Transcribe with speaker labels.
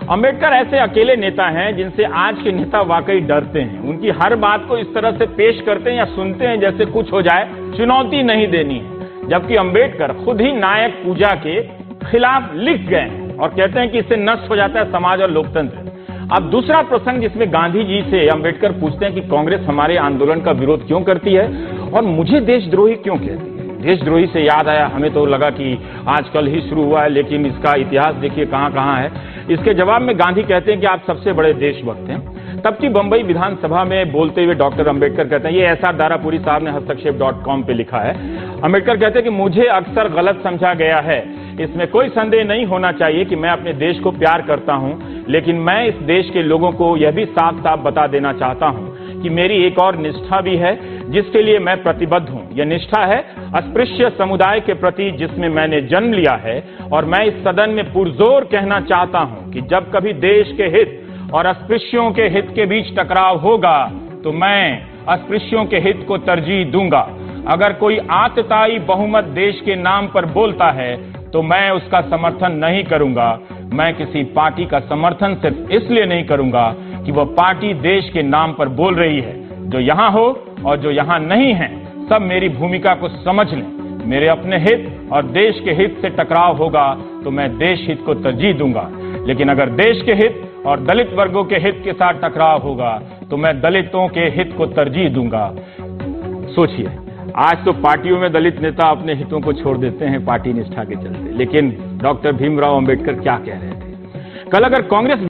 Speaker 1: अंबेडकर ऐसे अकेले नेता हैं जिनसे आज के नेता वाकई डरते हैं। उनकी हर बात को इस तरह से पेश करते हैं या सुनते हैं जैसे कुछ हो जाए, चुनौती नहीं देनी है। जबकि अंबेडकर खुद ही नायक पूजा के खिलाफ लिख गए हैं और कहते हैं कि इससे नष्ट हो जाता है समाज और लोकतंत्र। अब दूसरा प्रसंग जिसमें गांधी जी से अंबेडकर पूछते हैं कि कांग्रेस हमारे आंदोलन का विरोध क्यों करती है और मुझे देशद्रोही क्यों कहती है। देशद्रोही से याद आया, हमें तो लगा कि आजकल ही शुरू हुआ है, लेकिन इसका इतिहास देखिए कहां कहां है। इसके जवाब में गांधी कहते हैं कि आप सबसे बड़े देशभक्त हैं। तब की बंबई विधानसभा में बोलते हुए डॉक्टर अंबेडकर कहते हैं, ये एसआर दारापुरी साहब ने हस्तक्षेप.com पे लिखा है। अंबेडकर कहते हैं कि मुझे अक्सर गलत समझा गया है, इसमें कोई संदेह नहीं होना चाहिए कि मैं अपने देश को प्यार करता हूं, लेकिन मैं इस देश के लोगों को यह भी साफ साफ बता देना चाहता हूं कि मेरी एक और निष्ठा भी है जिसके लिए मैं प्रतिबद्ध हूं। यह निष्ठा है अस्पृश्य समुदाय के प्रति जिसमें मैंने जन्म लिया है, और मैं इस सदन में पुरजोर कहना चाहता हूं कि जब कभी देश के हित और अस्पृश्यों के हित के बीच टकराव होगा तो मैं अस्पृश्यों के हित को तरजीह दूंगा। अगर कोई आतताई बहुमत देश के नाम पर बोलता है तो मैं उसका समर्थन नहीं करूंगा। मैं किसी पार्टी का समर्थन सिर्फ इसलिए नहीं करूंगा कि वह पार्टी देश के नाम पर बोल रही है। जो यहां हो और जो यहां नहीं है, सब मेरी भूमिका को समझ लें। मेरे अपने हित और देश के हित से टकराव होगा तो मैं देश हित को तरजीह दूंगा, लेकिन अगर देश के हित और दलित वर्गों के हित के साथ टकराव होगा तो मैं दलितों के हित को तरजीह दूंगा। सोचिए, आज तो पार्टियों में दलित नेता अपने हितों को छोड़ देते हैं पार्टी निष्ठा के चलते, लेकिन डॉक्टर भीमराव अंबेडकर क्या कह रहे थे। कल अगर कांग्रेस